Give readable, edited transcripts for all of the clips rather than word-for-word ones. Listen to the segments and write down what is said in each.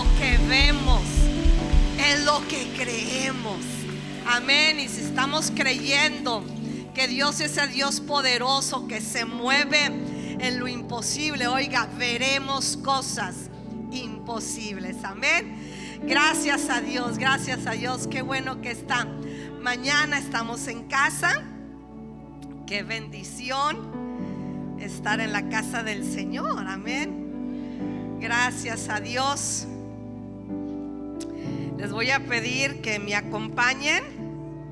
lo que vemos, es lo que creemos. Amén. Y si estamos creyendo que Dios es el Dios poderoso que se mueve en lo imposible, oiga, veremos cosas imposibles. Amén. Gracias a Dios, gracias a Dios. Qué bueno que esta mañana estamos en casa. Qué bendición estar en la casa del Señor. Amén. Gracias a Dios. Les voy a pedir que me acompañen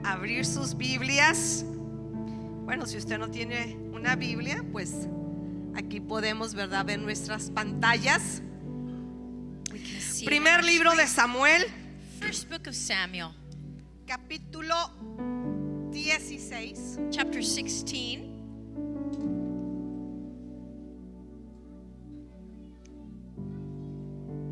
a abrir sus Biblias. Bueno, si usted no tiene una Biblia, pues aquí podemos, ¿verdad?, ver nuestras pantallas. Primer libro de Samuel, First book of Samuel, capítulo 16. chapter 16.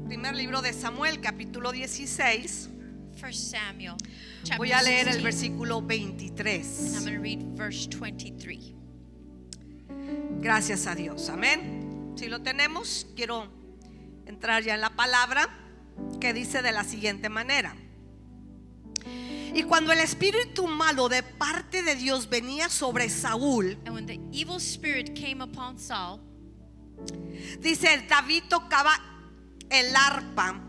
Primer libro de Samuel, capítulo 16. First Samuel, chapter Voy a leer el 16. versículo And I'm 23. going to read verse 23. Gracias a Dios, amén. Si lo tenemos, quiero entrar ya en la palabra, que dice de la siguiente manera: y cuando el espíritu malo de parte de Dios venía sobre Saúl, And when the evil spirit came upon Saul, dice, David tocaba el arpa,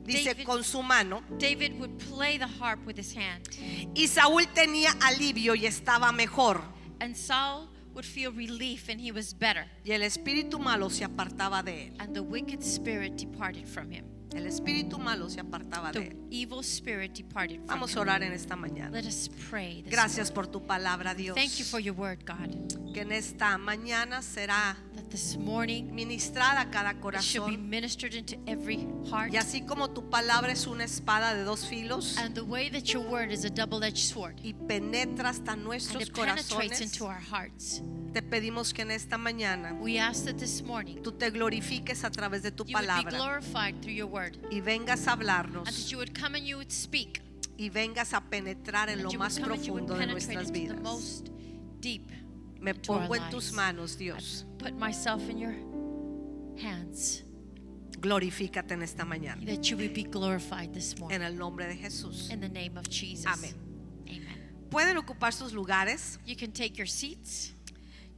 dice, David- con su mano, David would play the harp with his hand, y Saúl tenía alivio y estaba mejor, and Saul would feel relief and he was better, y el espíritu malo se apartaba de él. and the wicked spirit departed from him. El espíritu malo se apartaba de The él. evil spirit departed from Vamos a him. orar en esta mañana. Let us pray this Gracias morning. por tu palabra, Dios. Thank you for your word, God, Que en esta mañana será that this morning ministrada a cada it should be corazón. ministered into every heart. Y así como tu palabra es una espada de dos filos And the way that your word is a double-edged sword, y penetra hasta and nuestros it penetrates corazones, into our hearts, te pedimos que en esta mañana we ask that this morning tú te glorifiques a través de tu you would be palabra glorified through your word, y vengas a and that hablarnos you would come and you would speak, y vengas a penetrar en and lo you would más come and you would profundo de penetrate nuestras into the vidas. most deep Me into our pongo en tus lives. manos, I Dios. put myself in your hands, Glorifícate en esta mañana. that you would be glorified this morning. En el nombre de Jesús. In the name of Jesus. Amén. Amen. Pueden ocupar sus lugares. You can take your seats.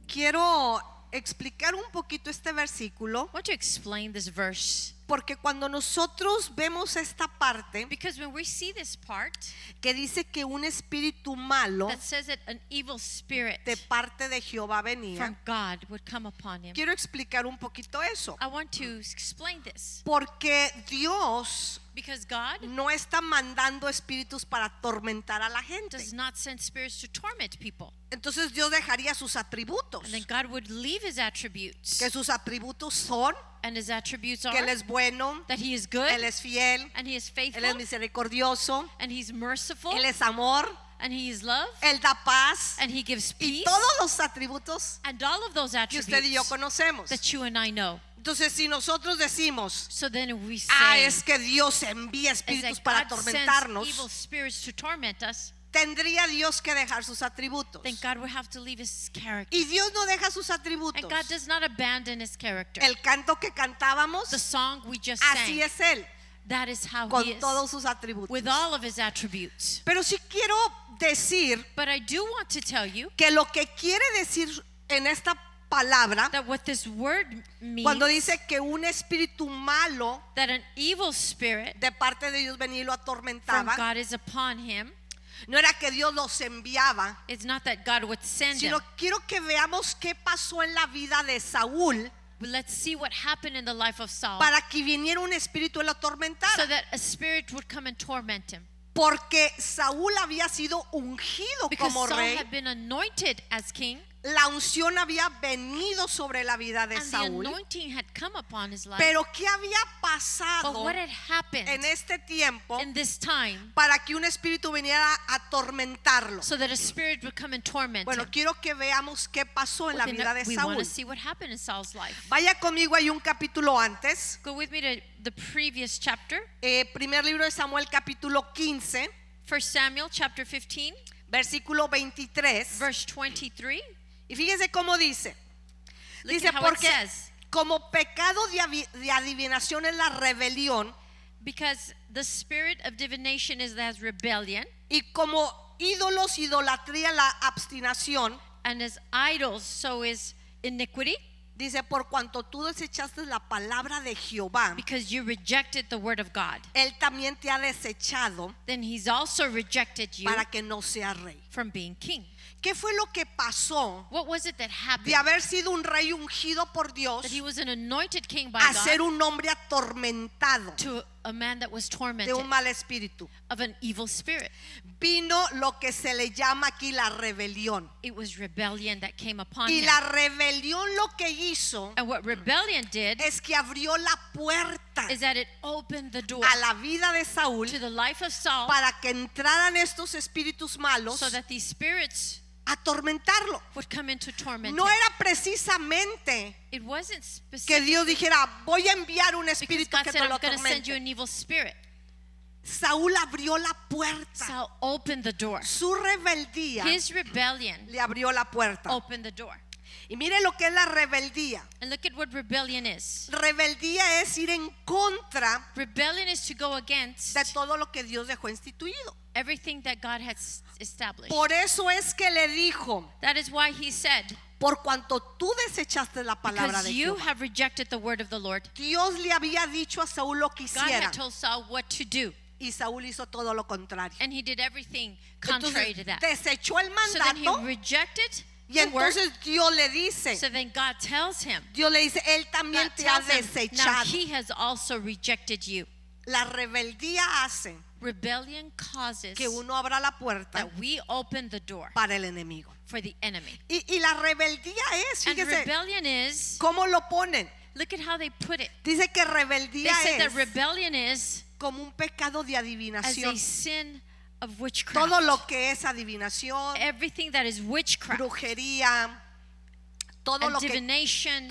Quiero explicar un poquito este versículo, I want to explain this verse, porque cuando nosotros vemos esta parte because when we see this part que dice que un espíritu malo that says that an evil spirit de parte de Jehová from venía, God would come upon him, quiero explicar un poquito eso, I want to explain this, porque Dios because God no está mandando espíritus para atormentar a la gente. does not send spirits to torment people, Entonces Dios dejaría sus atributos, and then God would leave his attributes, que sus atributos son and his attributes que are Él es bueno, that he is good, Él es fiel, and he is Él faithful, es misericordioso, and he's merciful, Él es amor, and he is love, Él da paz, and he gives y peace, todos los atributos and all of those que usted y yo attributes conocemos. that you and I know. Entonces, si nosotros decimos, So then we es say que Dios envía is espíritus that para God sends atormentarnos, evil spirits to torment us, tendría Dios que dejar sus atributos. then God would have to leave his character. Y Dios no deja sus atributos. And God does not abandon his character. El canto que cantábamos, The song we just así sang, es Él, that is how con he is, todos sus atributos. with all of his attributes. Pero sí quiero decir But I do want to tell you que lo que quiere decir en esta palabra, that what this word means, cuando dice que un espíritu malo that an evil spirit de parte de Dios venía y lo from atormentaba, God is upon him, no era que Dios los enviaba, it's not that God would send him. sino quiero que veamos qué pasó en la vida de Saúl But let's see what happened in the life of Saul, para que viniera un espíritu y lo so atormentara. that a spirit would come and torment him. Porque Saúl había sido ungido Because como Saul rey, had been anointed as king, la unción había venido sobre la vida de and the Saúl. anointing had come upon his life. Pero ¿qué había But pasado what had happened en este tiempo in this time para que un espíritu viniera a atormentarlo? so that a spirit would come and torment Bueno, him? quiero que veamos qué pasó en la Well, vida de then we want Saúl. to see what happened in Saul's life. Vaya conmigo, hay un capítulo antes. Go with me to the previous chapter, Primer libro de Samuel, capítulo 15, 1 Samuel chapter 15, versículo 23. verse 23. Y fíjense cómo dice. Look Dice, at how it porque says. como pecado de adivinación es la rebelión, Because the spirit of divination is as rebellion, y como ídolos, idolatría, la obstinación. and as idols, so is iniquity. Dice, por cuanto tú desechaste la palabra de Jehová, Because you rejected the word of God, Él también te ha desechado then he's also rejected you para que no seas rey. from being king. ¿Qué fue lo que pasó What was it that happened? de haber sido un rey ungido por Dios That he was an anointed king by a God ser un hombre atormentado to a man that was de tormented un mal espíritu? of an evil spirit. Vino lo que se le llama aquí la rebelión. It was rebellion that came upon Y him. la rebelión lo que hizo And what rebellion did es que abrió la puerta is that it opened the door a la vida de Saúl to the life of Saul para que entraran estos espíritus malos so that these spirits a atormentarlo. would come into torment No him. era precisamente It wasn't que specific Dios dijera, voy a enviar un because espíritu God que said, te I'm lo going to send you atormente. an evil spirit. Saúl abrió la puerta. Saul opened the door. Su rebeldía His rebellion le abrió la puerta. opened the door. Y mire lo que es la rebeldía. And look at what rebellion is. Rebeldía es ir en contra Rebellion is to go against de todo lo que Dios dejó instituido. everything that God has established. Por eso es que le dijo, That is why he said, por cuanto tú desechaste la palabra because de you Jehová. have rejected the word of the Lord. Dios le había dicho a Saúl lo que God hiciera had told Saul what to do, y Saúl hizo todo lo contrario. and he did everything contrary to Entonces that. desechó el So then he mandato rejected y the word. entonces Dios le dice, So then God tells him, Dios le dice, Él también God te ha tells him, now desechado. he has also rejected you. La rebeldía hace Rebellion causes que uno abra la puerta that we open the door para el enemigo. for the enemy. Y la rebeldía es, And fíjese rebellion is, cómo lo ponen. look at how they put it. Dice que They rebeldía said that es rebellion is como un pecado de as adivinación. a sin of Todo witchcraft. lo que es adivinación, Everything that is witchcraft brujería, todo and lo que divination,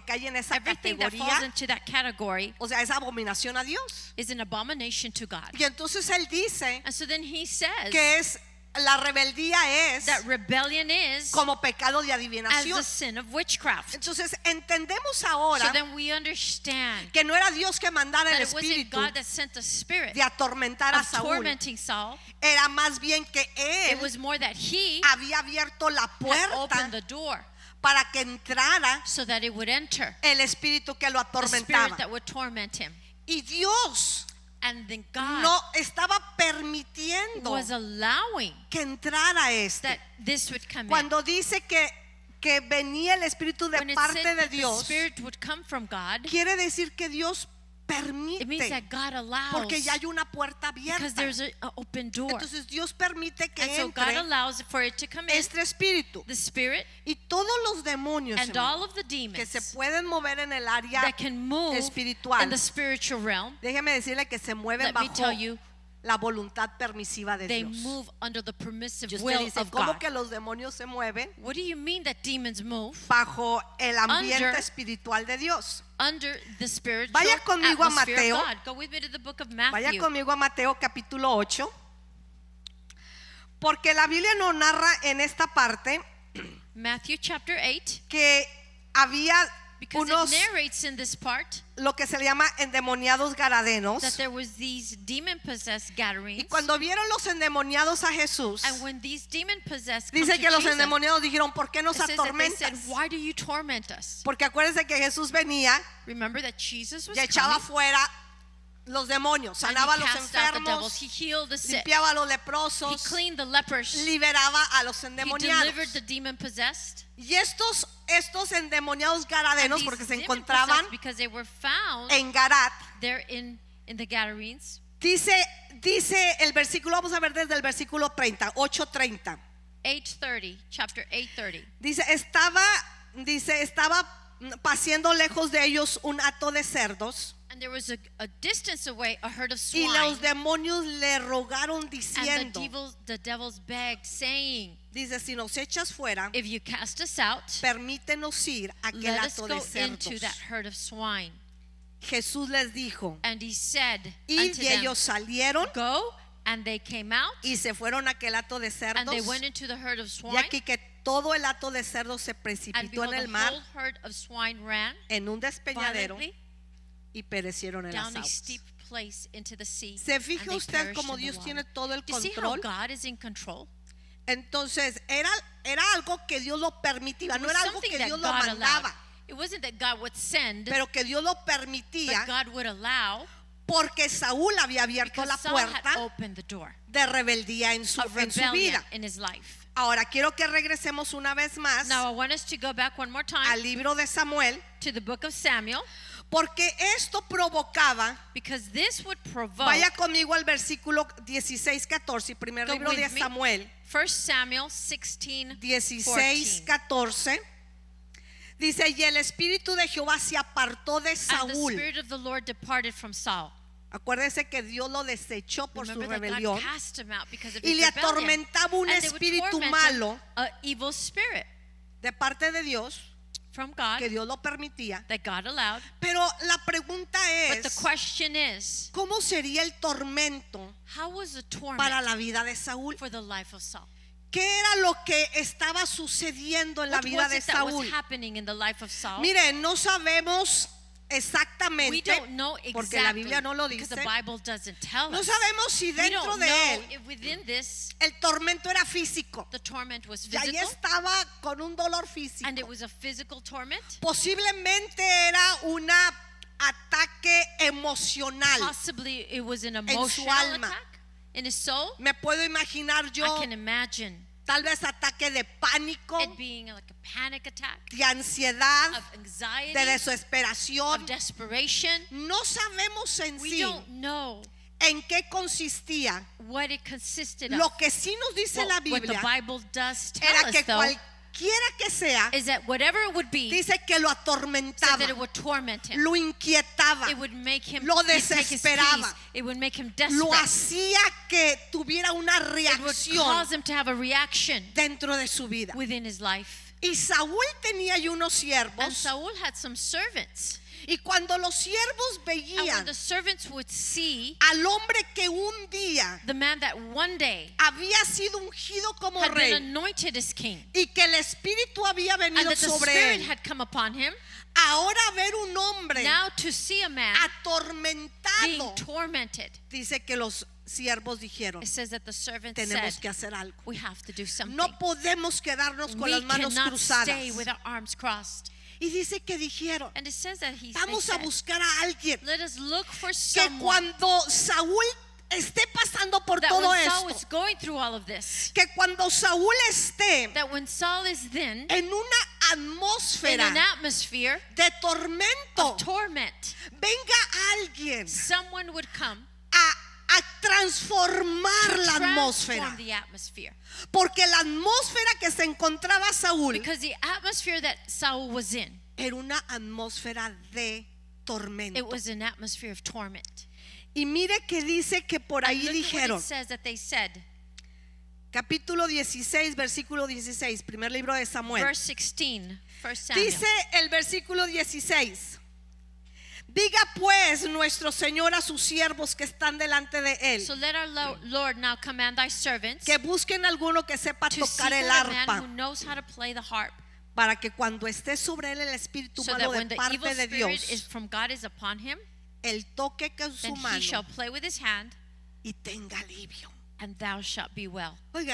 cae en esa everything that falls categoría, into that category o sea, es abominación a Dios. is an abomination to God. Y entonces él dice And so then he says que es la rebeldía es that rebellion is como pecado de as adivinación. the sin of witchcraft. Entonces entendemos So ahora then we understand que no era Dios que mandara that el it wasn't espíritu God that sent a spirit de atormentar a of Saúl. tormenting Saul. Era más bien que It él was more that he había abierto la had puerta opened the door para que entrara so that it would enter el espíritu que lo the spirit atormentaba. that would torment him. Y Dios And then God no estaba permitiendo was allowing que entrara este. that this would come in. Cuando dice que venía el espíritu de When it parte said de that the Dios, spirit would come from God, quiere decir que Dios it means permite, that God allows porque ya hay una puerta because abierta. there's an open door. Entonces Dios permite que And so God entre allows for it to come in, este espíritu the spirit y todos los demonios and hermano, all of the que se demons pueden mover en el área that can move espiritual. in the spiritual realm. Déjeme decirle que se mueven Let me bajo tell you, la voluntad permisiva de they Dios. move under the permissive Y usted will dice, of ¿cómo God. que los demonios se mueven? What do you mean that demons move Bajo el ambiente Under- espiritual de Dios. under the spiritual Vaya conmigo a atmosphere Mateo. of God? Go with me to the book of Vaya Matthew. conmigo a Mateo capítulo 8. Porque la Biblia nos narra en esta parte Matthew chapter 8, que había because unos, it narrates in this part lo que se le llama endemoniados gadarenos. that there was these demon-possessed Gadarenes. Y cuando vieron los endemoniados a Jesús, And when these demon-possessed come dice to que los Jesus, endemoniados dijeron, ¿por qué nos it says that they said, atormentas? why do you torment us? Porque acuérdense que Jesús venía Remember that Jesus was y echaba coming fuera los demonios, and sanaba a he los cast out the devils. enfermos, He healed the sick. limpiaba a los He leprosos, cleaned the lepers. liberaba a los He endemoniados. delivered the demon-possessed. Y estos endemoniados And gadarenos, these porque se demon-possessed, encontraban because they were found en Garat, there in the Gadarenes. dice el versículo, vamos a ver desde el versículo 30, 8:30. 8:30, chapter 8:30. Dice, estaba paseando lejos de ellos un hato de cerdos And there was a distance away a herd of y swine. los demonios le rogaron And diciendo, the devils begged, saying, dice, si nos echas fuera, if you cast us out, permítenos ir a aquel let us hato go de into cerdos. that herd of swine. Jesús les dijo, And he said y unto them, ellos salieron go, and they came out, y se fueron a aquel hato de and they cerdos. went into the herd of Y swine. aquí que todo el hato de cerdos se And precipitó behold, en the el mar whole herd of swine ran en un despeñadero violently y perecieron en las down a aguas. steep place into the sea. ¿Se And fija they usted perished como in the Dios water. tiene todo el Do you see how control? God is in control? Entonces era algo que Dios lo permitía, It no was era algo something que that Dios lo God allowed. mandaba, It wasn't that God would send, pero que Dios lo permitía but God would allow, porque Saúl había abierto because la Saul had puerta opened the door de rebeldía en su of vida. rebellion in his life. Ahora quiero que regresemos una vez más Now I want us to go back one more time al libro de Samuel, to the book of Samuel, porque esto provocaba, because this would provoke. vaya conmigo al versículo 16-14, primer Go libro de with me. Samuel, 1 Samuel 16, 14. 16-14. Dice, y el espíritu de Jehová se apartó de And the Saúl. spirit of the Lord departed from Saul. Acuérdese que Dios lo desechó por su Remember that rebelión God cast him out because of y his le rebellion. atormentaba un And they would espíritu torment him, malo an evil spirit de parte de Dios, from God que Dios lo permitía. that God allowed. Pero la pregunta But the es, question is, ¿cómo sería el tormento how was the torment para la vida de Saúl? for the life of Saul? ¿Qué era lo que estaba sucediendo en la What vida was de it that was Saúl? happening in the life of Saul? Mire, no sabemos We exactamente, don't know porque la exactly Biblia no lo because dice. the Bible doesn't tell No us. sabemos si We dentro don't de know él if within this el tormento era físico. the torment was Y ahí physical estaba con un dolor and físico. it was a physical torment. Posiblemente era un ataque emocional. Possibly it was an su emotional alma. attack in his soul. Me puedo imaginar yo I can imagine tal vez ataque de pánico, it being like a panic attack, de ansiedad, of anxiety, de desesperación. of desperation. No sabemos en We sí don't know en qué consistía. what it consisted of. Lo que sí nos dice la What the Biblia Bible does tell era us, que though, cualquiera que sea, is that whatever it would be, dice que lo said atormentaba, that it would torment him. lo inquietaba, It would make him lo he'd take his desesperaba. peace. It would make him lo desperate. hacía que tuviera una It would reacción cause him to have a reaction dentro de su vida. within his life. Y Saúl tenía ahí unos And siervos, Saul had some servants. y cuando los siervos And when veían the servants would see al hombre que un día the man that one day había sido ungido como had been rey anointed as king, y que el espíritu había and venido that the sobre spirit él, had come upon him, ahora ver un hombre now to see a man being atormentado, tormented, dice que los siervos dijeron, it says that the servants tenemos said, que hacer algo. we have to do something. No podemos quedarnos con We las manos cannot cruzadas. stay with our arms crossed. Y dice que dijeron, And it says that they vamos a said, buscar a alguien let us look for que someone cuando Saúl esté pasando por that todo when Saul esto, is going through all of this, que cuando Saúl esté that when Saul is then en una in atmósfera an atmosphere de tormento, of torment, venga alguien someone would come a transformar la to atmósfera. transform the atmosphere. Porque la atmósfera que se encontraba Saúl Because the atmosphere that Saul was in, era una atmósfera de it tormento. was an atmosphere of torment. Y mire que dice que por And ahí look at what dijeron, it says that they said, capítulo 16, versículo 16, primer libro de Samuel. verse 16, 1 Samuel. Dice el versículo 16: diga pues nuestro Señor a sus siervos que están delante de él, So let our Lord now command thy servants que busquen alguno que sepa to seek tocar el out a man arpa, who knows how to play the harp, para que cuando esté sobre él el espíritu so that malo when de the evil parte de spirit is Dios, from God is upon him, él toque con su then he mano shall play with his hand, y tenga alivio. and thou shalt be well. Oiga,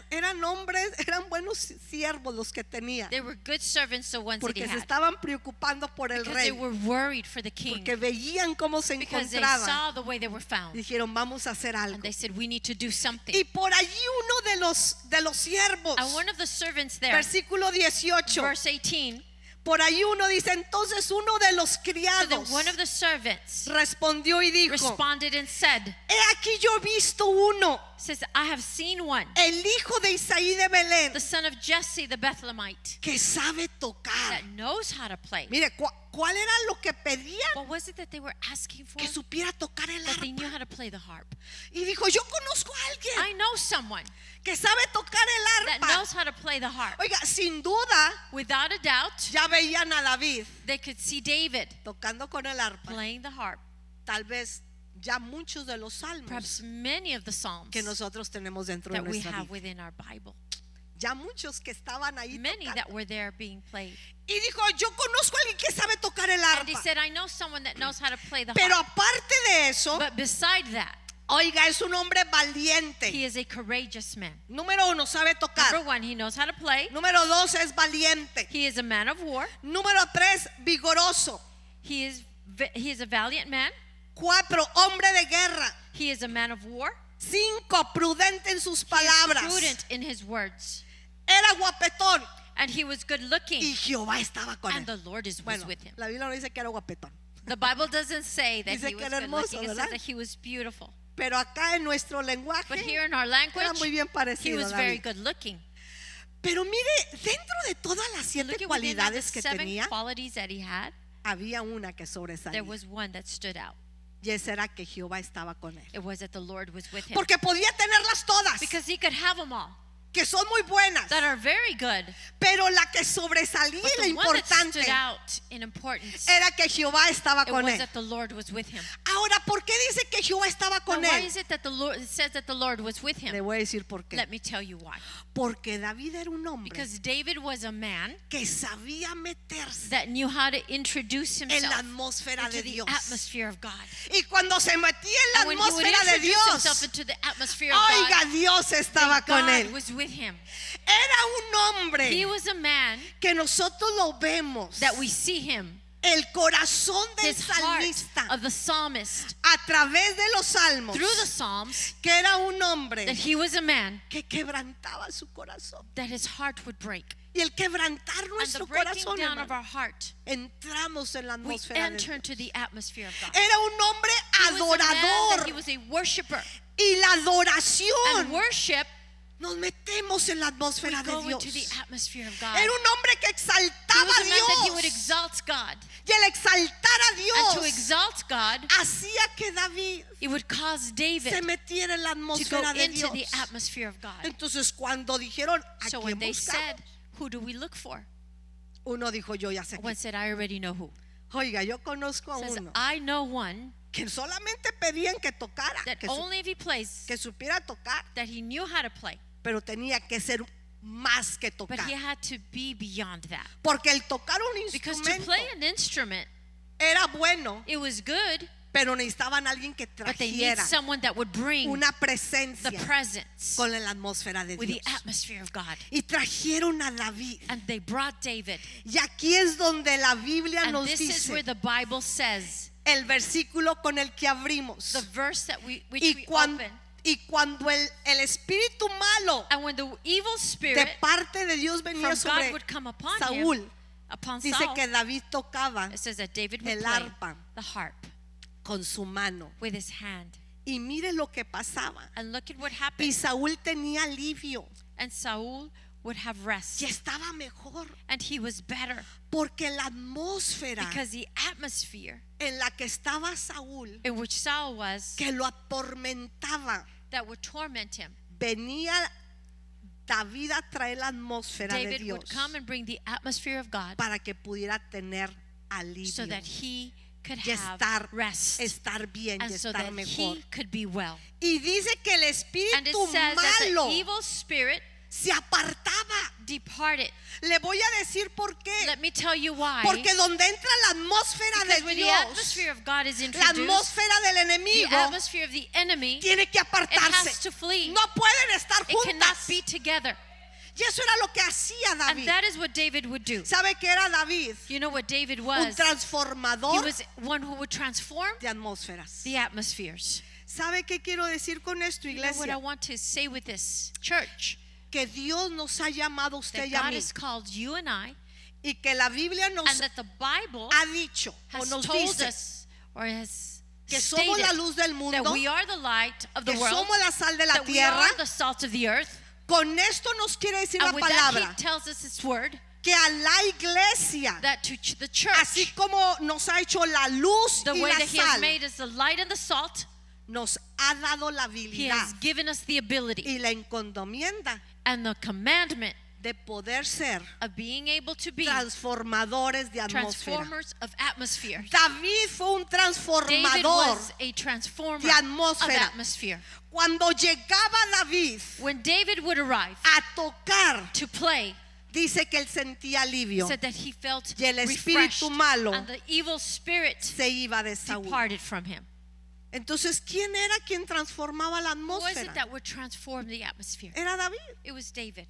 eran hombres, eran buenos siervos los que tenía, They were good servants, the ones that he porque se had, estaban preocupando por el because rey, they were worried for the king, porque veían cómo se because they encontraba. saw the way they were found, Dijeron, vamos a hacer algo. and they said, we need to do something. Y por allí uno de los siervos, And one of the servants there, versículo 18, verse 18, por allí uno dice, entonces uno de los so that criados one of the servants respondió y dijo, responded and said, he aquí yo he visto uno, says, I have seen one, el hijo de Isaí de Belén, the son of Jesse the Bethlehemite, que sabe tocar. that knows how to play. Mire, ¿cuál era lo que pedían? What was it that they were asking for? Que supiera tocar el That they knew arpa. how to play the harp. Y dijo, yo conozco a alguien I know someone que sabe tocar el that arpa. knows how to play the harp. Oiga, sin duda, Without a doubt, ya veían a David they could see David tocando con el arpa. playing the harp. Tal vez ya muchos de los salmos Perhaps many of the psalms que nosotros tenemos dentro de that we nuestra have vida. within our Bible. Ya muchos que estaban ahí Many tocando. that were there being played. Y dijo, yo conozco a alguien que sabe tocar el And he arpa. said, I know someone that knows how to play the Pero harp. aparte de eso, But beside that, oiga, es un hombre valiente. he is a courageous man. Número 1, sabe tocar. Number one, he knows how to play. Número 2, es valiente. He is a man of war. Número 3, vigoroso. He is a valiant man. 4, hombre de guerra. He is a man of war. 5, prudente en sus He is palabras. prudent in his words. Era guapetón. And he was good looking. Y Jehová estaba con And él. the Lord was Bueno, with him. la Biblia no dice que era guapetón. The Bible doesn't say that Dice he que was era good hermoso, looking. It ¿verdad? says that he was beautiful. Pero acá en nuestro lenguaje But here in our language, era muy bien he parecido. was very David. good looking. Pero mire, dentro de todas las 7 Looking within all the cualidades que 7 tenía, qualities that he had, había una que there sobresalía. was one that stood out. Y esa era que Jehová estaba con él. It was that the Lord was with him. Porque podía tenerlas todas, Because he could have them all, que son muy buenas. that are very good. Pero la que sobresalía But y the lo one that importante stood out in importance, era que Jehová estaba it con was él. that the Lord was with him. Ahora, ¿por qué dice que Jehová estaba Now, con why él? is it that the Lord, it says that the Lord was with Le him? voy a decir por qué. Let me tell you why. Porque David era un hombre Because David was a man que sabía meterse that knew how to introduce en la himself atmósfera into de the Dios. atmosphere of God. Y cuando se metía en la And when he would atmósfera de introduce himself Dios, into the atmosphere of God, oiga, Dios estaba con God él. was with him. Era un hombre He was a man que nosotros lo vemos, that we see him, el corazón del his heart salmista, of the psalmist, a través de los salmos, through the Psalms, que era un hombre that he was a man que quebrantaba su corazón. that his heart would break. Y el quebrantar And the nuestro breaking corazón, down of hermano, our heart, entramos en la we atmósfera de enter Dios. into the atmosphere of God. Era un hombre He was a man that he adorador. was a worshiper. Y la And adoración, worship, nos metemos en la we atmósfera de go Dios. into the atmosphere of God. Era un hombre que He exaltaba was a a man that he would Dios. exalt God. Y el exaltar a And to Dios exalt God, hacía que David it would cause David se metiera en la to go atmósfera de into the Dios. atmosphere of God. Entonces cuando dijeron, ¿a So quién when they buscamos? said, who do we look for? Uno dijo, yo ya sé One quién. said, I already know who. Oiga, yo conozco a Says, uno I know one que solamente pedían que tocara, that que, only if he plays, que supiera tocar, that he knew how to play. pero tenía que ser más que But tocar. he had to be beyond that. Porque el tocar un Because to instrumento play an instrument, era bueno, it was good, pero necesitaban a alguien que but they need trajera someone that would bring una the presencia presence con la atmósfera de with the Dios. atmosphere of God. Y trajeron a David. And they brought David. Y aquí es donde la Biblia And nos this is where dice the Bible says, el versículo con el que abrimos. the verse that which Y, we cuando, open. y cuando el espíritu malo And when the evil de spirit parte de Dios venía from God sobre would come upon Saúl, him, upon dice Saul, que David tocaba it says that David would el play arpa the harp con su mano. with his hand. Y mire lo que pasaba. And look at what Y happened. Saúl tenía alivio. And Saul would have rest. Y estaba mejor. And he was better Porque la atmósfera because the atmosphere en la que estaba Saúl, in which Saul was, que lo atormentaba, that would torment him, venía David a traer la atmósfera de David Dios would come and bring the atmosphere of God para que pudiera tener alivio so that he could y have rest estar bien y and so estar that mejor. he could be well. Y dice que el And it espíritu says that the malo evil spirit se apartaba. departed. Le voy a decir por qué. Let me tell you why. Porque donde entra la atmósfera Because de when the Dios, atmosphere of God is la introduced, atmósfera del the enemigo atmosphere of the enemy, tiene que it has apartarse. to flee. No pueden estar It cannot juntas. be together. Y eso era lo que hacía And David. that is what David would do. ¿Sabe qué era David? You know what David Un was? He transformador was one who would transform de atmósferas. the atmospheres. ¿Sabe qué quiero decir con esto, You know what I iglesia? want to say with this church? Que Dios nos ha llamado a usted That y a God mí. has called you and I, Y que la Biblia nos and that the Bible ha dicho o has nos told dice us or has que somos la stated luz del that mundo, we are the light of the que world, somos la sal de la that we tierra. are the salt of the earth. Con esto nos quiere decir la And with that, palabra he tells us this word, que a la iglesia, that to the así church, como nos ha hecho la luz the y way la that he has sal, made us the light and the salt, nos ha dado la he habilidad has given us the ability y la encomienda and the commandment de poder ser of being able to be transformadores de atmósfera. transformers of atmosphere. David fue un David transformador was a transformer de of atmósfera. atmosphere. Cuando llegaba David When David would arrive a tocar to play, dice que él sentía alivio said that he felt y el refreshed, espíritu malo and the evil spirit se iba de Saúl. departed from him. Entonces, ¿quién era quien transformaba la Who was it atmósfera? that would transform the atmosphere? Era David. It was David.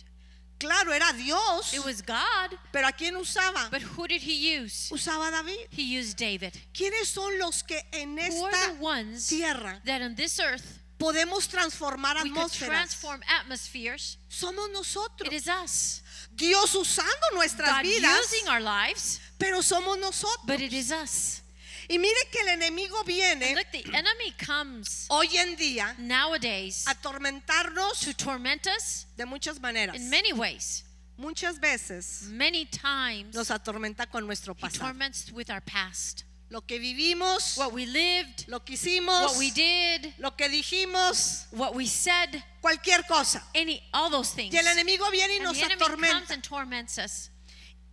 Claro, era Dios, It was God. pero ¿a quién usaba? But who did he use? Usaba a David. He used David. ¿Quiénes son los que en Who are esta the ones tierra that on this earth podemos transformar we could atmósferas? transform atmospheres? Somos nosotros. It is us. Dios usando nuestras God vidas, using our lives, pero somos nosotros. but it is us. Y mire que el enemigo viene And look, the enemy comes hoy en día nowadays a atormentarnos to torment us de muchas maneras. in many ways. Muchas veces Many times nos atormenta con nuestro he pasado. torments with our past. Lo que vivimos, What we lived, lo que hicimos, what we did, lo que dijimos, what we said, cualquier cosa. all those things. Y el enemigo viene y And nos the enemy comes atormenta. and torments us.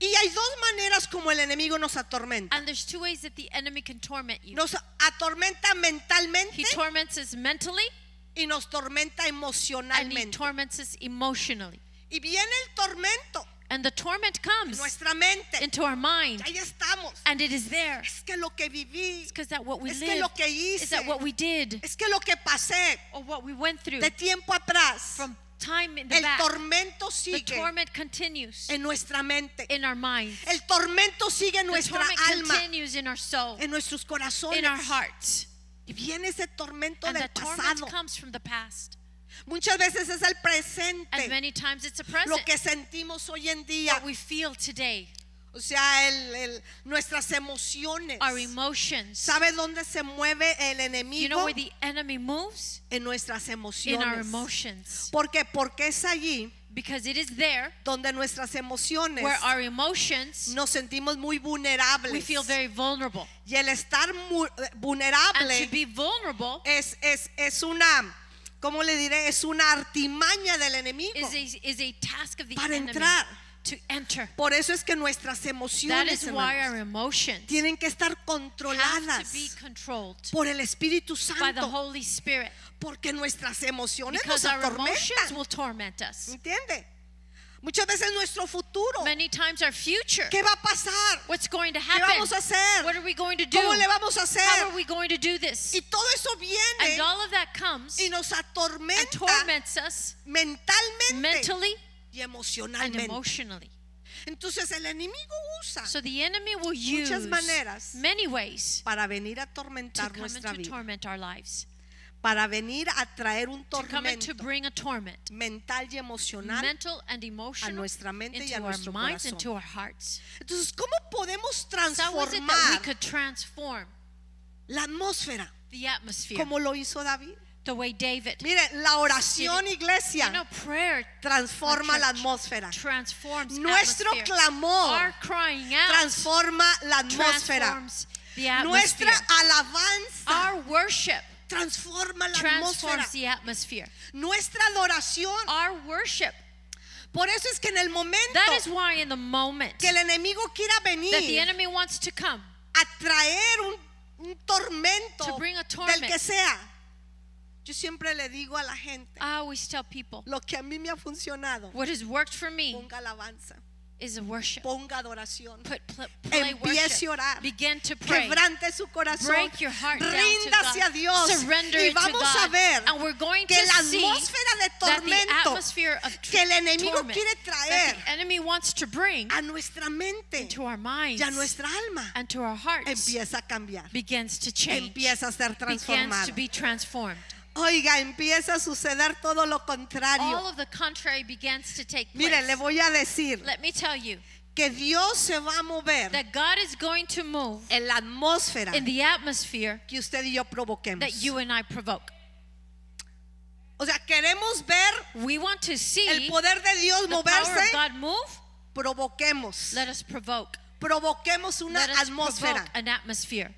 Y hay dos maneras como el enemigo nos atormenta. And there's two ways that the enemy can torment you. Nos atormenta mentalmente He torments us mentally y nos tormenta and he emocionalmente. torments us emotionally. Y viene el tormento And the torment en comes nuestra mente. into our mind, Ahí estamos. and it is there. Es que lo que viví, It's because that what we es que lived, lo que is hice, that what we did, es que lo que pasé or what we went through de tiempo atrás. from time in the El back. tormento The sigue torment continues en nuestra mente. in our minds. El tormento sigue en The nuestra torment alma, continues in our soul, en nuestros corazones. in our hearts. Y viene ese tormento And del the torment pasado. comes from the past. Muchas veces es el And presente, many times it's a lo present. que sentimos hoy en día. What we feel today, O sea, nuestras emociones. our emotions. ¿Sabe dónde se mueve el You know enemigo? where the enemy moves? En nuestras In our emociones. emotions. ¿Por qué? Porque es allí Because it is there donde nuestras emociones where our emotions, nos sentimos muy we vulnerables. feel very vulnerable. Y el estar And to vulnerable be vulnerable es una, ¿cómo le diré? Es una artimaña del enemigo is a task of the para enemy entrar. to enter. Por eso es que nuestras That emociones, is why hermanos, our emotions tienen que estar have to controladas be controlled por el Espíritu by the Santo, Holy Spirit, porque nuestras emociones because nos our emotions atormentan. will torment us. ¿Entiende? Muchas veces nuestro futuro, Many times our future, ¿qué va a pasar? what's going to ¿Qué happen? vamos a hacer? What are we going to do? ¿Cómo le vamos a How hacer? are we going to do this? Y todo eso And viene all of that comes y nos and atormenta torments us mentalmente mentally y and emocionalmente. emotionally. Entonces el enemigo usa So the enemy will use muchas maneras many ways para venir a to atormentar come nuestra and to vida, torment our lives, para venir a traer un to come and to tormento bring a torment, mental y emocional. mental and emotional, nuestra mente y into a our nuestro minds corazón. and to our hearts. Entonces, ¿cómo podemos So how is it that we transformar could transform la atmósfera the atmosphere como lo hizo David? the way David? Mire, la oración, You iglesia, know, prayer transforma la church atmósfera. transforms Nuestro atmosphere. clamor Our crying out transforma la atmósfera. transforms the atmosphere. Nuestra alabanza Our worship transforma la atmósfera. transforms the atmosphere. Nuestra adoración. Our worship. Por eso es que en el momento That is why in the moment que el enemigo quiera that the venir enemy wants to come a traer un tormento to bring a del torment. que sea, yo siempre le digo a la gente, I always tell people lo que a mí me ha funcionado, what has worked for me ponga alabanza, is a worship. ponga adoración, Play empiece a worship. orar, Begin to pray. quebrante su corazón, Break your heart down to ríndase God. a Dios Surrender y it to vamos a God. ver And we're going que to la see atmósfera de that the tormento atmosphere of que el enemigo torment quiere that traer the enemy wants to bring a nuestra mente into our minds y a nuestra alma and to our hearts empieza a cambiar, begins to change, empieza a ser begins transformado. to be transformed. Oiga, empieza a suceder todo lo All contrario. of the contrary begins to take Mire, le place. voy a decir Let me tell you que Dios se va a mover that God is going to move en la atmósfera in the atmosphere que usted y yo provoquemos. that you and I provoke. O sea, queremos ver We want to see el poder de Dios the power moverse, of God move. provoquemos. Let us provoke. Provoquemos una Let us atmósfera. provoke an atmosphere.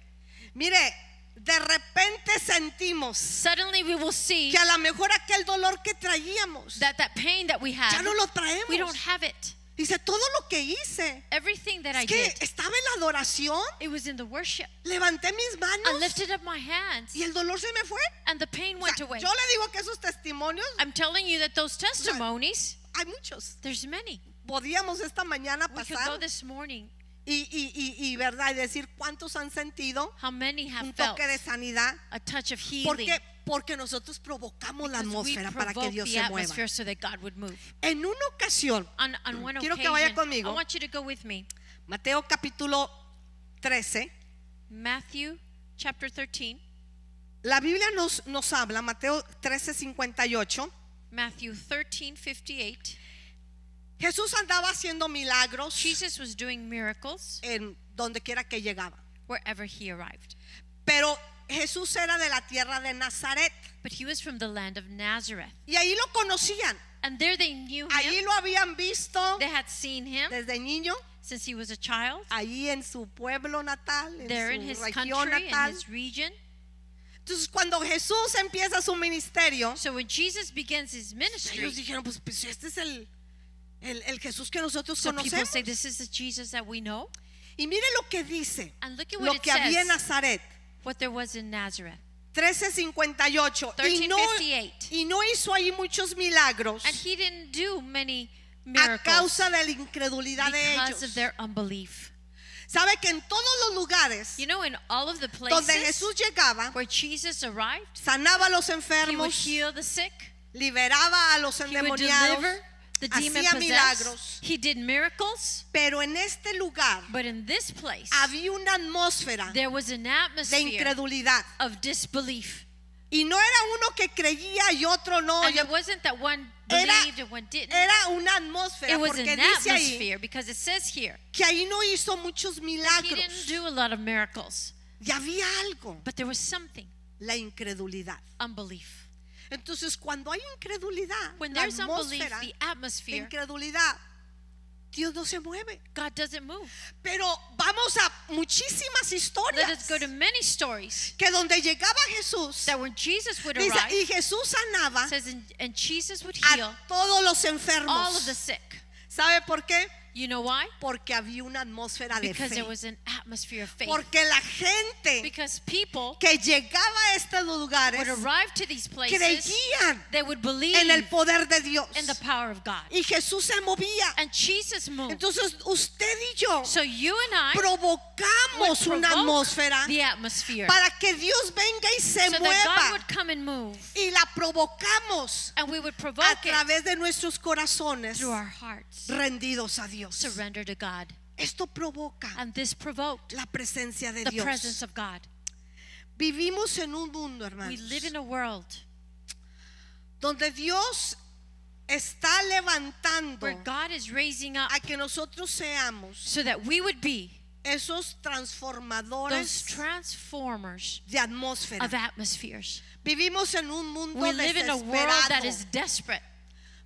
Mire, de repente sentimos Suddenly we will see que a lo mejor aquel dolor que traíamos that pain that we ya had, no lo we don't traemos. have it. Dice, todo lo que hice, Everything that I es que did, estaba en la adoración, it was in the worship. levanté mis I manos lifted up my hands y el dolor se me fue. and the pain O went sea, away. yo le digo que esos testimonios I'm telling you that those testimonies, hay muchos. there's many. podíamos esta mañana We could go pasar this morning. y verdad, y decir cuántos han sentido How many have un felt toque de sanidad. a touch of ¿Por healing? qué? Porque nosotros provocamos la Because we atmósfera para que provoke Dios the se mueva. atmosphere so that God would move. En una ocasión, On one quiero que vaya occasion, conmigo. I want you to go with me. Mateo capítulo 13, Matthew chapter 13. la Biblia nos habla, Mateo 13:58. Matthew 13:58. Jesús andaba haciendo milagros Jesus was doing miracles en donde quiera que llegaba. wherever he arrived. Pero Jesús era de la tierra de Nazaret But he was from the land of Nazareth. y ahí lo conocían. And there they knew Allí him. lo habían visto They had seen him desde niño, since he was a child. allí en su pueblo natal, There in en his su región country, in natal. his region. Entonces cuando Jesús empieza su ministerio, So when Jesus begins his ellos ministry, dijeron, pues este es el Jesús que nosotros so people conocemos. say, this is the Jesus that we know. Y mire lo que dice, And look at lo what it que había en says, Nazaret. what there was in Nazareth. 13:58. 13:58. Y no hizo ahí muchos milagros And he didn't do many a miracles causa de la incredulidad de because ellos. of their unbelief. Sabe que en todos los lugares You know, in all of the donde places Jesús llegaba, where Jesus arrived, sanaba a los he would enfermos, heal the sick, liberaba a los he would endemoniados, deliver the demon hacía possessed. milagros. He did miracles, Pero en este lugar but in this place, había una atmósfera there was an de atmosphere incredulidad. of disbelief. Y no era uno que creía y otro no. And it wasn't that one Era, believed and one didn't. era una atmósfera, It was porque an dice ahí atmosphere, because it says here que ahí no hizo muchos that he milagros. didn't do a lot of miracles, Y había algo, but there was something, la incredulidad. unbelief. Entonces cuando hay incredulidad, When la there's unbelief, atmósfera the de atmosphere, incredulidad, Dios no se mueve. God doesn't move. Pero vamos a muchísimas Let historias us go to many stories que donde llegaba Jesús, that when Jesus would dice, arrive, y Jesús sanaba it says, and Jesus would a heal todos los all of enfermos. the sick. ¿Sabe por qué? You know why? Porque había una atmósfera de Because fe. there was an atmosphere of faith. Porque la gente Because people que llegaba a estos lugares would arrive to these places, creían they would believe en el poder de Dios. in the power of God. Y Jesús se movía. And Jesus moved. Entonces usted y yo So you and I provocamos would una provoke atmósfera the atmosphere para que Dios venga y se so that God mueva. would come and move. Y la provocamos And we would a provoke it través de nuestros corazones through our hearts, rendidos a Dios. surrender to God. Esto provoca And this provoked la presencia de the presence Dios. of God. Vivimos en un mundo, We hermanos, live in a world donde Dios está levantando where God is raising up a que nosotros seamos so that we would be esos those transformadores transformers de atmósfera. of atmospheres. Vivimos en un mundo We live in a world that desesperado. is desperate.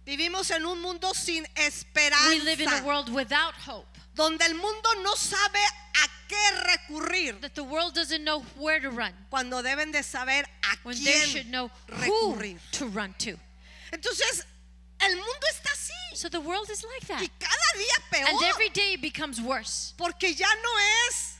Vivimos en un mundo sin We live in a esperanza, world without hope. donde el mundo no sabe a qué recurrir, That the world doesn't know where to run cuando deben de saber a when they quién should know who recurrir. to run to. Entonces, el mundo está así So the world is like y that. cada día And peor, every day it becomes worse. porque ya no es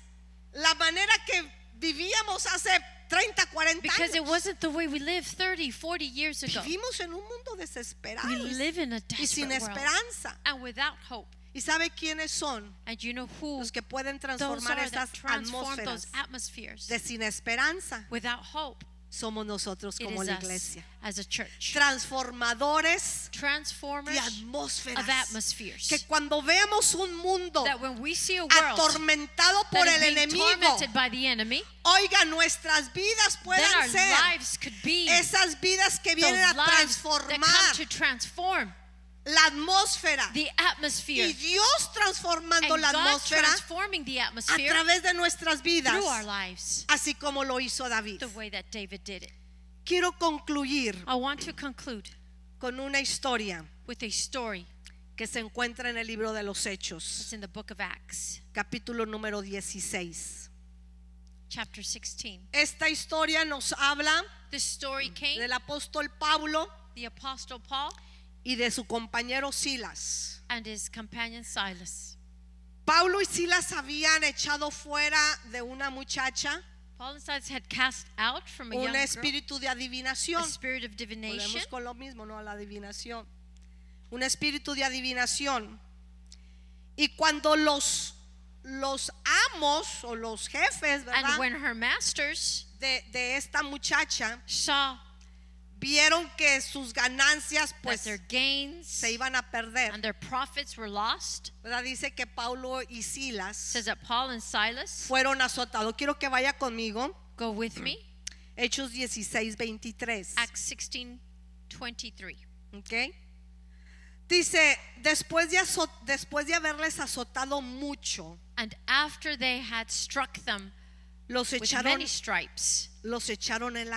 la manera que vivíamos hace 30, 40 Because it años. wasn't the way we lived 30, 40 years ago. Vivimos en un mundo desesperado We live in a y sin desperate world esperanza. and without hope. ¿Y sabe quiénes son And you know who los que pueden those transformar are estas that transform atmósferas those atmospheres de sin esperanza? without hope? Somos nosotros It como is la us iglesia. as a church. Transformadores Transformers de atmósferas. of atmospheres. Que cuando veamos un mundo That when we see a world atormentado por that el is being enemigo, tormented by the enemy, oiga, nuestras vidas then puedan our ser lives could be esas vidas que those vienen a lives that come transformar to transform la atmósfera. the atmosphere. Y Dios transformando And la God atmósfera transforming the a atmosphere través de nuestras vidas, through our lives, así como lo hizo David. the way that David did it. Quiero concluir I want to conclude con una historia with a story que se encuentra en el libro de los that's Hechos, in the book of Acts, capítulo número 16. chapter 16. Esta historia nos habla This story came, del apóstol Pablo the apostle Paul y de su compañero Silas. and his companion Silas. Pablo y Silas habían echado fuera de una muchacha Paul and Silas had cast out from a young un girl espíritu de adivinación. a spirit of divination. Volvemos con lo mismo, no a la adivinación. Un espíritu de adivinación. Y cuando los amos o los jefes, ¿verdad?, And when her masters de esta muchacha saw vieron que sus ganancias that pues their gains se iban a perder, and their profits were lost, ¿verdad? Dice que Paulo y Silas says that Paul and Silas, fueron azotados. Quiero que vaya conmigo. go with me, Hechos 16:23. Acts 16:23. ¿Ok? Dice, después de haberles azotado mucho, And after they had struck them los with echaron many stripes, en la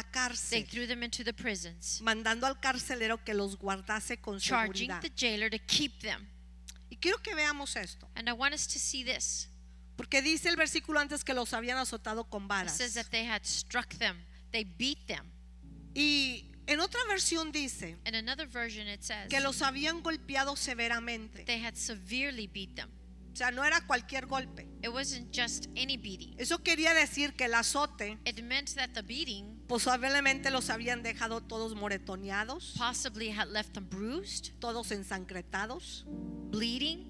they cárcel, threw them into the prisons, mandando al carcelero que los guardase con charging seguridad. the jailer to keep them. Y quiero que veamos esto, And I want us to see this. porque dice el versículo antes que los habían azotado con It varas. says that they had struck them, they beat them. Y en otra versión dice In another version it says que los habían golpeado severamente. they had severely beat them. O sea, no era cualquier golpe. It wasn't just any beating. Eso quería decir que el azote It meant that the beating posiblemente los habían dejado todos moretoneados, possibly had left them bruised, todos ensangrentados, bleeding,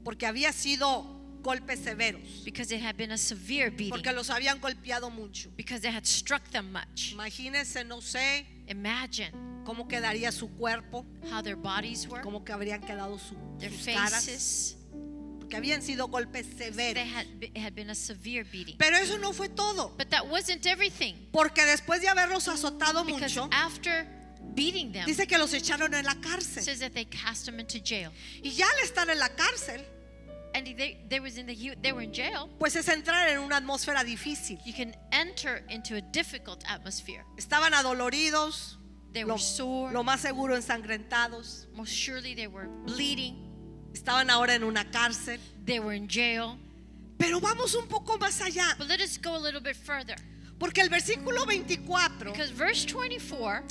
porque había sido golpes severos, because it had been a severe beating, porque los habían golpeado mucho. because they had struck them much. Imagínense, no sé Imagine cómo quedaría su cuerpo, how their bodies were, cómo que habrían quedado their sus caras, faces. porque habían sido golpes They severos. it had been a severe beating. Pero eso no fue todo, But that wasn't everything, porque después de haberlos azotado because mucho, after beating them, dice que los echaron en la it cárcel. says that they cast them into jail. Y ya al estar en la cárcel, And they were in jail. pues es entrar en una atmósfera difícil. You can enter into a difficult atmosphere. Estaban adoloridos, They lo were sore. lo más seguro ensangrentados. Most surely they were bleeding. Estaban ahora en una cárcel. They were in jail. Pero vamos un poco más allá, But let us go a little bit further. porque el versículo 24, Because verse 24,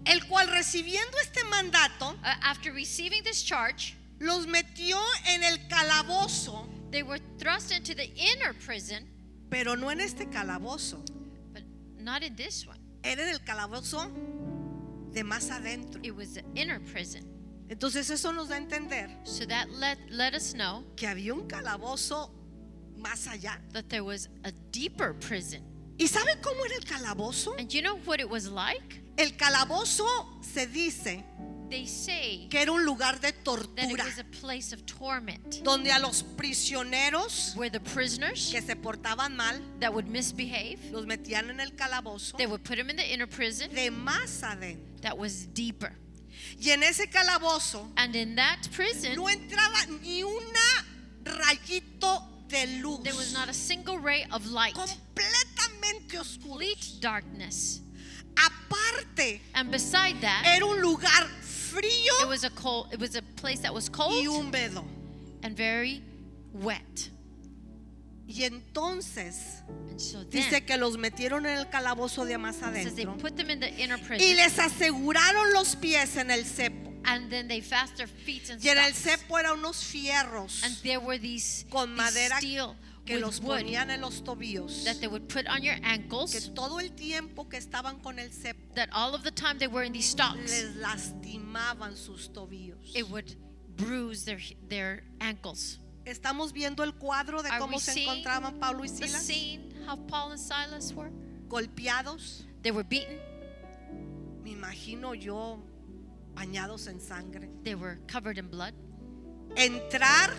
el cual recibiendo este mandato, after receiving this charge, los metió en el calabozo, they were thrust into the inner prison, pero no en este calabozo, but not in this one. era en el calabozo de más adentro. It was the inner prison. Entonces eso nos da a entender So that let us know que había un calabozo más allá. that there was a deeper prison. ¿Y sabe cómo era el calabozo? And you know what it was like? El calabozo se dice They say que era un lugar de that it tortura, was a place of torment, donde a los prisioneros where the prisoners que se portaban mal that would misbehave, los metían en el calabozo they would put them in the inner prison de más adentro. that was deeper. Y en ese calabozo And in that prison, no entraba ni una rayito de luz, there was not a single ray of light, completamente oscuro. complete darkness. Aparte, And beside that, era un lugar frío it was a place that was y cold húmedo. and very wet. Y entonces And so then, dice que los metieron en el calabozo de más it says they adentro put them in the inner y prison, les aseguraron los pies en el cepo. and then they fastened their feet in Y en el stocks. cepo eran unos fierros And there were these con madera steel que with los wood ponían en los tobillos, that they would put on your que ankles, todo el tiempo que estaban con el cepo that all of the time they were in these stocks, les lastimaban sus tobillos. it would bruise their ankles. Estamos viendo el cuadro de Are cómo we se seeing encontraban Pablo y The Silas, scene, how Paul and Silas were. golpeados, They were beaten. me imagino yo, bañados en sangre. They were covered in blood. Entrar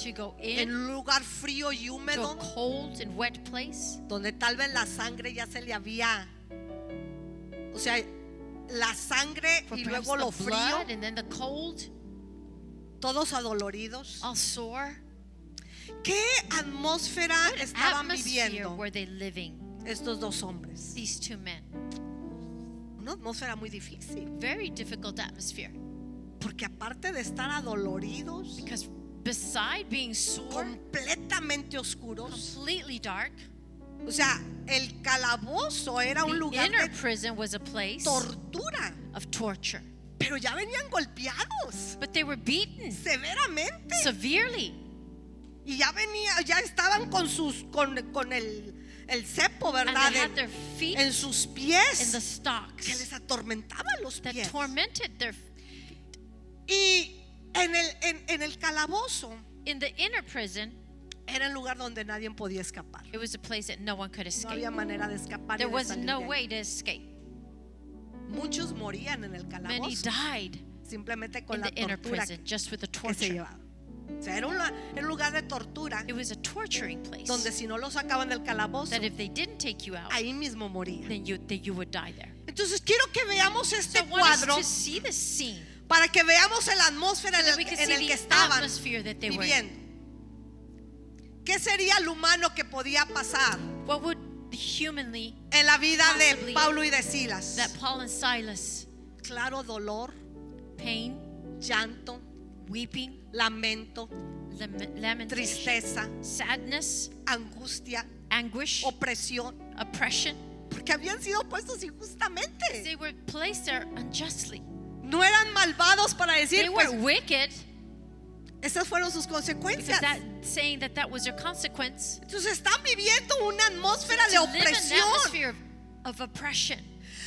To go en in un lugar frío y to a húmedo cold and wet place, donde tal vez la sangre ya se le había, o sea, la sangre for y perhaps luego lo the frío, blood and then the cold, todos adoloridos. all sore. ¿Qué atmósfera estaban Atmosphere viviendo were they living? estos dos hombres? These two men. Una atmósfera muy difícil, Very difficult atmosphere. porque aparte de estar adoloridos, Because beside being sore, completamente oscuros, completely dark, o sea, el calabozo era un the lugar inner de prison was a place tortura, of torture. pero ya venían golpeados But they were beaten severamente severely. y ya estaban con el cepo, And ¿verdad? they had their feet En sus in the pies que stocks les atormentaban los that pies. tormented their. Y en el calabozo In the inner prison, era el lugar donde nadie podía escapar. it was a place that no one could No escape. había manera de escapar. There y de was salir no de ahí. way to escape. Muchos morían en el Many calabozo died simplemente con in la the inner tortura prison just with the que se torture. llevaba. O sea, era un lugar de tortura It was a torturing place donde si no lo sacaban del calabozo, that if they didn't take you out, ahí mismo morían. then you would die there. Entonces quiero que veamos So este I want us cuadro to see this scene para que veamos la atmósfera so that en we el, can en el see que the estaban atmosphere that they were in. viviendo. ¿Qué sería lo humano que podía pasar What would humanly en la vida de Possibly Pablo y de Silas? that Paul and Silas, Claro, dolor, pain, llanto, weeping, lamento, lamentation, tristeza, sadness, angustia, anguish, opresión, oppression, porque habían sido puestos injustamente. they were placed there unjustly. No eran malvados para decir, They pues were wicked esas fueron sus because consecuencias. that saying that was their consequence. Entonces están viviendo una atmósfera de To live in an opresión. atmosphere of oppression.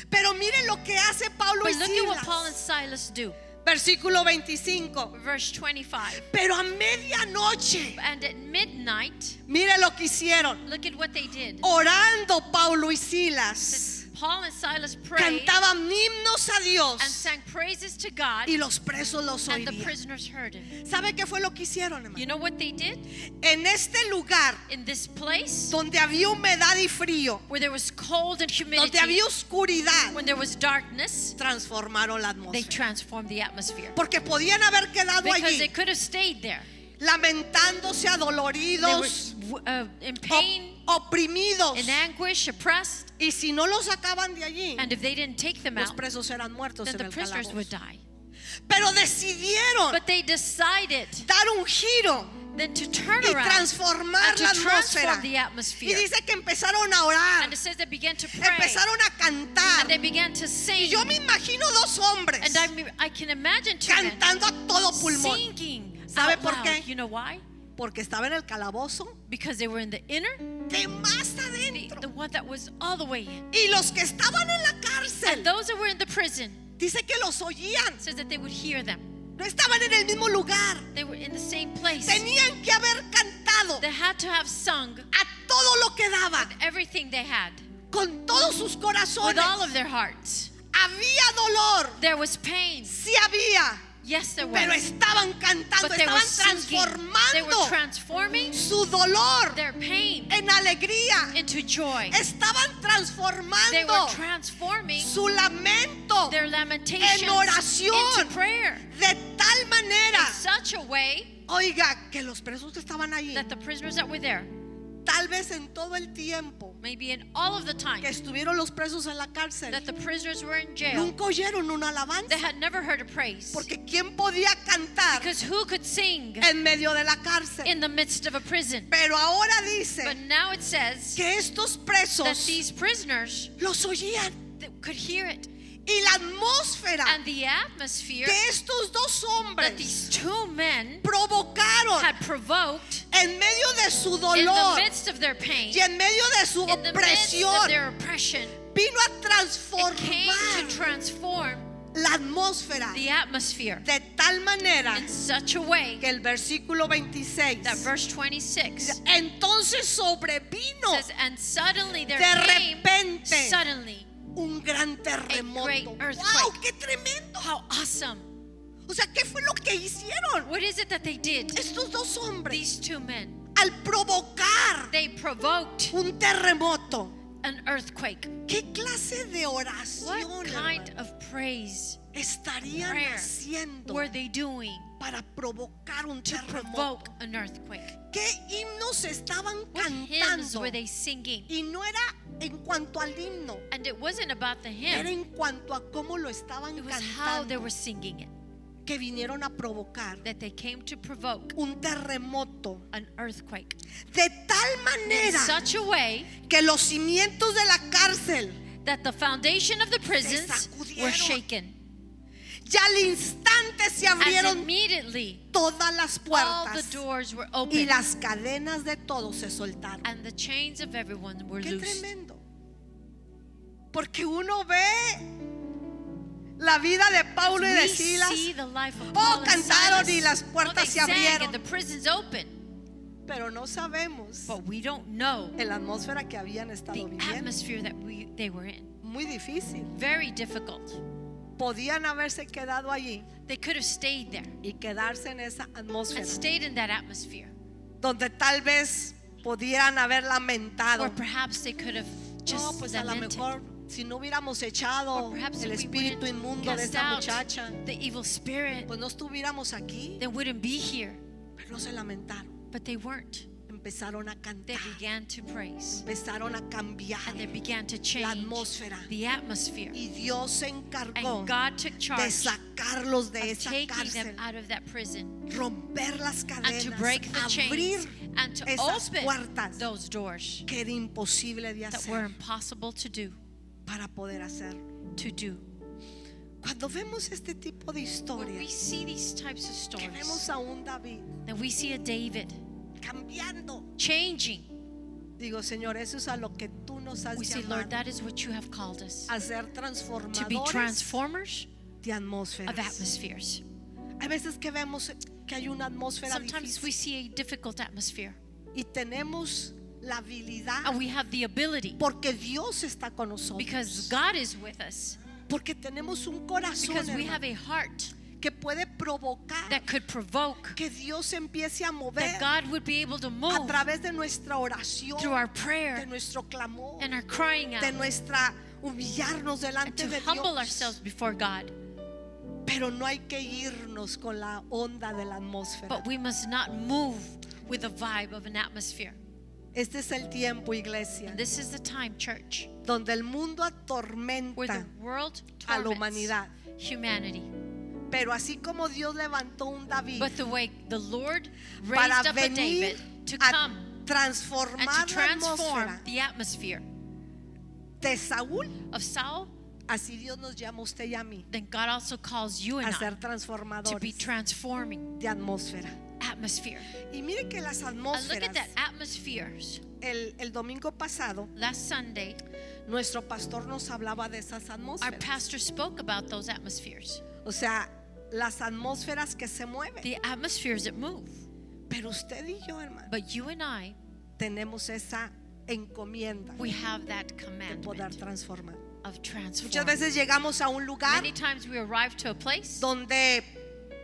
Pero miren lo que hace Pablo y But look at what Paul and Silas. Silas do. Versículo 25. Verse 25. Pero a medianoche, And at midnight, mire lo que hicieron. look at what they did. Orando Pablo y Silas, Paul and Silas prayed cantaban himnos a and Dios sang praises to God, y los presos los and the oían. prisoners heard him. ¿Sabe qué fue lo que hicieron, hermano? You know what they did? En este lugar In this place donde había humedad y frío, where there was cold and humidity, donde había oscuridad, when there was darkness, transformaron la they atmósfera. transformed the atmosphere. Porque podían haber quedado Because they allí could have stayed there. lamentándose, They were adoloridos, in pain, oprimidos. in anguish, oppressed. Y si no los sacaban de allí, And if they didn't take them los out, presos eran muertos then en the el prisoners calabozo. would die. Pero decidieron But they decided dar un giro then to turn y around transformar and to la atmósfera. transform the Y atmosphere. dice que empezaron a orar, And it says they began to pray empezaron a cantar. and they began to Y sing. yo me imagino dos hombres And I can imagine two men cantando a todo pulmón. singing ¿Sabe out por loud. qué? You know why? Porque estaba en el calabozo Because they were in the inner, de más the adentro. one that was all the way in. Y los que estaban en la And cárcel, those that were in the prison, dice que los oían. says that they would hear them. No estaban en el mismo lugar. They were in the same place. Tenían que haber cantado They had to have sung a todo lo que daba, everything they had con todos sus with all corazones. of their hearts. Había dolor, There was pain. sí había, Yes, there pero was. estaban cantando, But they were estaban singing. They were transformando transforming su dolor their pain en alegría. into joy. Estaban They transformando were transforming su lamento their lamentations en oración into prayer de tal manera, in such a way oiga, que los presos que estaban allí, that the prisoners that were there, tal vez en todo el tiempo maybe in all of the time que estuvieron los presos en la cárcel, that the prisoners were in jail, nunca oyeron una alabanza. they had never heard a praise. Porque ¿quién podía cantar Because who could sing en medio de la cárcel? in the midst of a prison? Pero ahora dice But now it says que estos that presos these prisoners los oían. could hear it. Y la atmósfera And the atmosphere que estos dos that these hombres two men provocaron had provoked en medio de su in the dolor midst of their pain, y en medio de su in the midst of opresión, their oppression, vino a it came transformar to transform la atmósfera the atmosphere de tal manera in such a way que el versículo 26 that verse 26 entonces sobrevino says, and suddenly there de came repente suddenly un gran great terremoto. earthquake. ¡Wow! ¡Qué tremendo! how awesome. O sea, ¿qué fue lo que hicieron What is it that they did? estos dos hombres These two men, al provocar they provoked un terremoto? an earthquake. ¿Qué clase de What oración, kind hermano, of praise estarían prayer haciendo were they doing para provocar un to terremoto? provoke an earthquake? ¿Qué himnos estaban What hymns cantando? were they singing? Y no era en cuanto al himno, And it wasn't about the era hymn, en cuanto a cómo lo estaban it was how they cantando, were singing it, que vinieron a provocar that they came to provoke un terremoto an earthquake de tal in manera such a way que los cimientos de la cárcel that the foundation of the prisons sacudieron. were shaken. ya al instante se And abrieron immediately todas las all the puertas doors were y open las cadenas de todos se soltaron. and the chains of everyone were Qué loosed. tremendo. Porque uno ve la vida de Paulo y de We Silas. see the life of Oh, Paul and cantaron Silas. y las Oh, puertas they se sang abrieron. and the prisons opened. Pero no sabemos But we don't know en la atmósfera que habían estado the viviendo. atmosphere that they were in. Muy difícil. Very difficult. Podían haberse quedado allí They could have stayed there y quedarse en esa atmósfera and stayed in that atmosphere. donde tal vez pudieran haber lamentado. Or perhaps they could have No, just pues a lo lamented. mejor si no hubiéramos echado Or perhaps el if we espíritu wouldn't inmundo de cast esta out muchacha, the evil spirit, pues no estuviéramos aquí. they wouldn't be here. Pero no se lamentaron. But they weren't. Empezaron a They cantar. began to praise. Empezaron a cambiar And they began to la change atmósfera. the atmosphere. Y Dios se encargó And God took de charge sacarlos de of esa taking cárcel, them out of that prison romper las and to cadenas, break the abrir chains and to esas open puertas those doors que era imposible de that were hacer impossible to do. para poder hacer. Cuando vemos este tipo de When we historias, see these types of que stories, vemos a un David then we see a David cambiando, changing. digo, Señor, eso es a lo que tú nos has We say, llamado, Lord, that is what you have called us, a ser to be transformadores transformers de atmósferas. of atmospheres. Hay veces que vemos que hay una atmósfera Sometimes we difícil see a difficult atmosphere, y tenemos la habilidad and we have the ability, porque Dios está con because nosotros, God is with us, porque tenemos un corazón, because we hermano, have a heart que puede provocar that could provoke que Dios empiece a mover that God would be able to a move través de nuestra oración, through our de prayer nuestro clamor, and our crying de out, nuestra humillarnos and delante to de humble Dios. ourselves before God. Pero no hay que irnos con la onda de la atmósfera. But we must not move with the vibe of an atmosphere. Este es el tiempo, iglesia, And this is the time, church, donde el mundo where atormenta, the world a la torments humanidad. humanity. Pero así como Dios levantó un David But the way the Lord para raised up a venir David to a come and transformar to la transform atmósfera the atmosphere de Saúl, of Saul, así Dios nos llama a usted y a mí then God also calls you and a I ser to be transformadores transforming de atmósfera. atmosphere. Y mire que las And look atmósferas, at that atmospheres. el domingo pasado, Last Sunday, nuestro pastor nos hablaba de esas our atmósferas. pastor spoke about those atmospheres, O sea, las atmósferas que se mueven. the atmospheres that move. Pero usted y yo, hermano, But you and I, tenemos esa encomienda we have that de poder commandment transformar. of Muchas transforming. veces llegamos a un lugar Many times we arrive to a place donde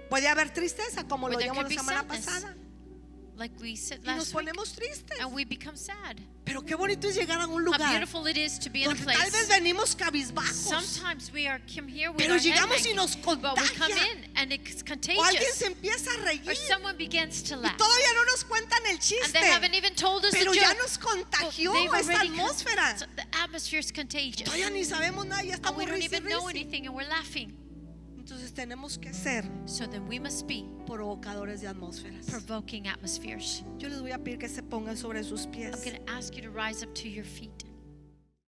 puede haber tristeza, como lo where there llamamos could be la semana sadness, pasada, like we said y nos last week, ponemos tristes. and we become sad. Pero qué bonito es llegar a un How lugar beautiful it is to be in a donde tal vez place. venimos cabizbajos, Sometimes we come here with pero our head llegamos y hanging, nos but we come contagia, in and it's o alguien contagious, se empieza a reír or someone begins to y laugh, todavía no nos cuentan el and chiste, they haven't even told us the pero ya joke. nos contagió They've esta already atmósfera. so the atmosphere is contagious, Todavía ni sabemos nada, ya and estamos we don't risa y even know risa. anything, and we're laughing. Entonces tenemos que ser So then we must be provocadores de atmósferas. provoking atmospheres. Yo les voy a pedir que se pongan sobre sus pies. I'm going to ask you to rise up to your feet.